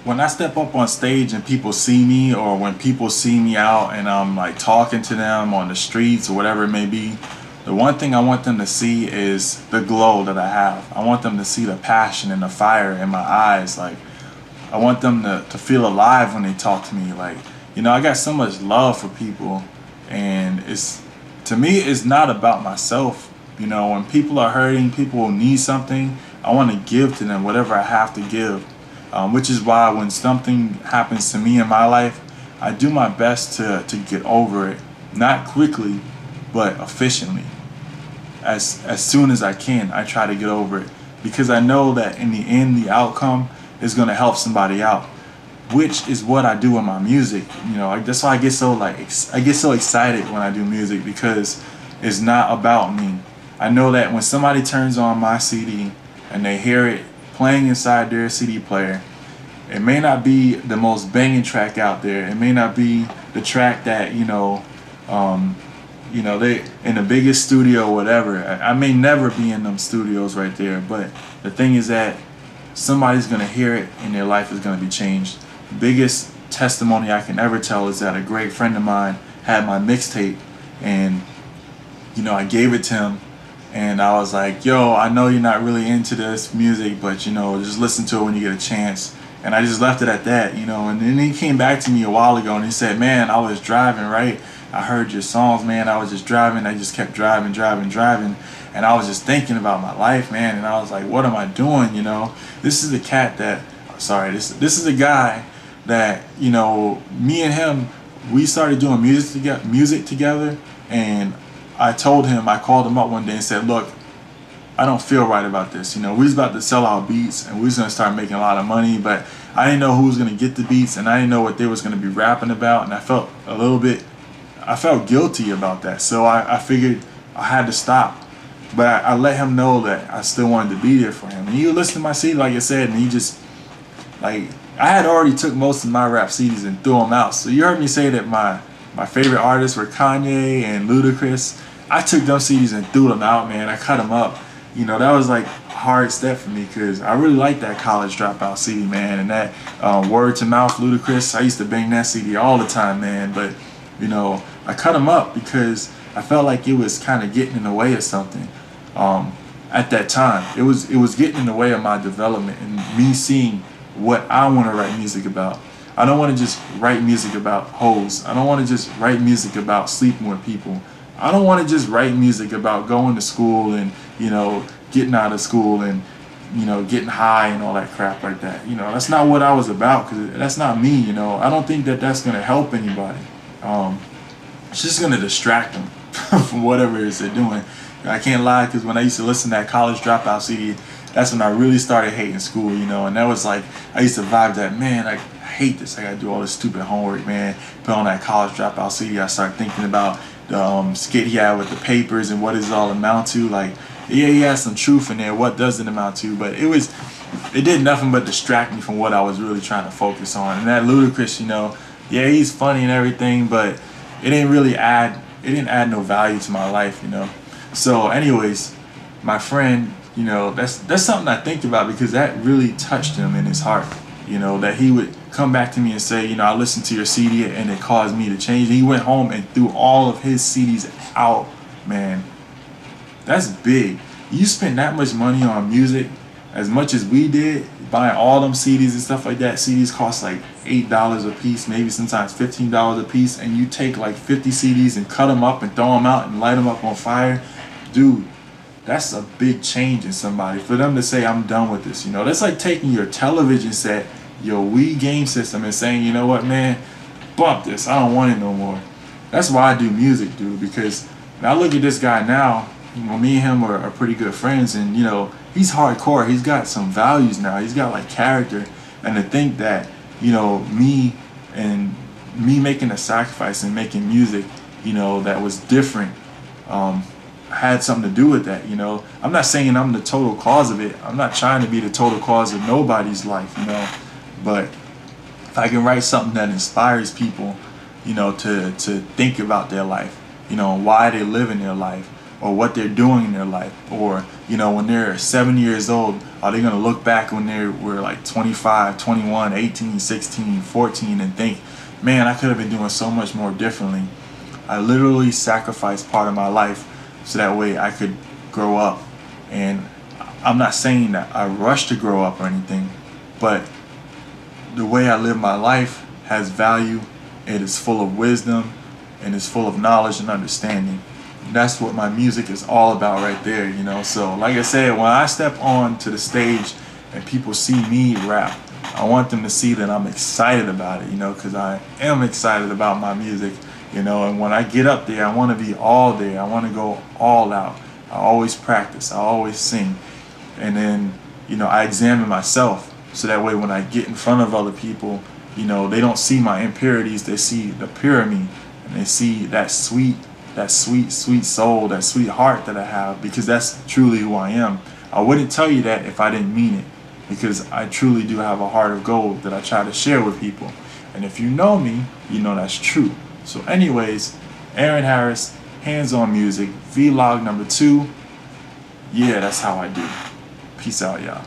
when I step up on stage and people see me, or when people see me out and I'm like talking to them on the streets or whatever it may be, the one thing I want them to see is the glow that I have. I want them to see the passion and the fire in my eyes. Like, I want them to feel alive when they talk to me. Like, I got so much love for people, and to me, it's not about myself. When people are hurting, people need something, I want to give to them whatever I have to give. Which is why when something happens to me in my life, I do my best to get over it. Not quickly, but efficiently. As soon as I can, I try to get over it. Because I know that in the end, the outcome is going to help somebody out. Which is what I do with my music. That's why I get so excited when I do music, because it's not about me. I know that when somebody turns on my CD and they hear it playing inside their CD player, it may not be the most banging track out there. It may not be the track that they in the biggest studio or whatever. I may never be in them studios right there, but the thing is that somebody's gonna hear it and their life is gonna be changed. The biggest testimony I can ever tell is that a great friend of mine had my mixtape, and I gave it to him. And I was like, yo, I know you're not really into this music, but, just listen to it when you get a chance. And I just left it at that, And then he came back to me a while ago and he said, man, I was driving, right? I heard your songs, man. I was just driving. I just kept driving. And I was just thinking about my life, man. And I was like, what am I doing, This is a cat that, this is a guy that, me and him, we started doing music together. And I called him up one day and said, look, I don't feel right about this. We was about to sell our beats and we was going to start making a lot of money, but I didn't know who was going to get the beats and I didn't know what they was going to be rapping about. And I felt guilty about that. So I figured I had to stop. But I let him know that I still wanted to be there for him. And he would listen to my CD, like I said, and he just, I had already took most of my rap CDs and threw them out. So you heard me say that my favorite artists were Kanye and Ludacris. I took them CDs and threw them out, man. I cut them up. That was like a hard step for me, because I really liked that College Dropout CD, man. And that Word to Mouth Ludacris, I used to bang that CD all the time, man. But, I cut them up because I felt like it was kind of getting in the way of something. At that time, it was getting in the way of my development and me seeing what I want to write music about. I don't want to just write music about hoes. I don't want to just write music about sleeping with people. I don't want to just write music about going to school and, getting out of school and, getting high and all that crap like that. That's not what I was about, because that's not me, I don't think that that's going to help anybody. It's just going to distract them from whatever it is they're doing. I can't lie, because when I used to listen to that College Dropout CD, that's when I really started hating school, and that was like, I used to vibe that, man, I hate this. I got to do all this stupid homework, man. Put on that College Dropout CD, I started thinking about the skit he had with the papers and what does it all amount to. Like, yeah, he has some truth in there. What does it amount to? But it did nothing but distract me from what I was really trying to focus on. And that Ludacris, yeah, he's funny and everything, but it didn't add no value to my life, So anyways, my friend, that's something I think about, because that really touched him in his heart, that he would come back to me and say, I listened to your CD and it caused me to change. And he went home and threw all of his CDs out, man. That's big. You spend that much money on music, as much as we did, buying all them CDs and stuff like that. CDs cost like $8 a piece, maybe sometimes $15 a piece, and you take like 50 CDs and cut them up and throw them out and light them up on fire. Dude, that's a big change in somebody. For them to say, I'm done with this, that's like taking your television set, your Wii game system, and saying, you know what, man, bump this, I don't want it no more. That's why I do music, dude, because I look at this guy now. Me and him are pretty good friends, and he's hardcore. He's got some values now. He's got like character. And to think that me making a sacrifice and making music that was different had something to do with that. I'm not saying I'm the total cause of it. I'm not trying to be the total cause of nobody's life, but if I can write something that inspires people to think about their life, why they live in their life, or what they're doing in their life, or when they're 7 years old, are they going to look back when they were like 25, 21, 18, 16, 14 and think, man, I could have been doing so much more differently. I literally sacrificed part of my life so that way I could grow up. And I'm not saying that I rushed to grow up or anything, but the way I live my life has value. It is full of wisdom and it's full of knowledge and understanding. That's what my music is all about right there, So like I said, when I step on to the stage and people see me rap, I want them to see that I'm excited about it, because I am excited about my music, and when I get up there, I want to be all there. I want to go all out. I always practice. I always sing. And then, I examine myself so that way when I get in front of other people, they don't see my impurities. They see the pure me, and they see that sweet soul, that sweet heart that I have, because that's truly who I am. I wouldn't tell you that if I didn't mean it, because I truly do have a heart of gold that I try to share with people. And if you know me, you know that's true. So anyways, Aaron Harris, Hands On Music, vlog number 2. Yeah, that's how I do. Peace out, y'all.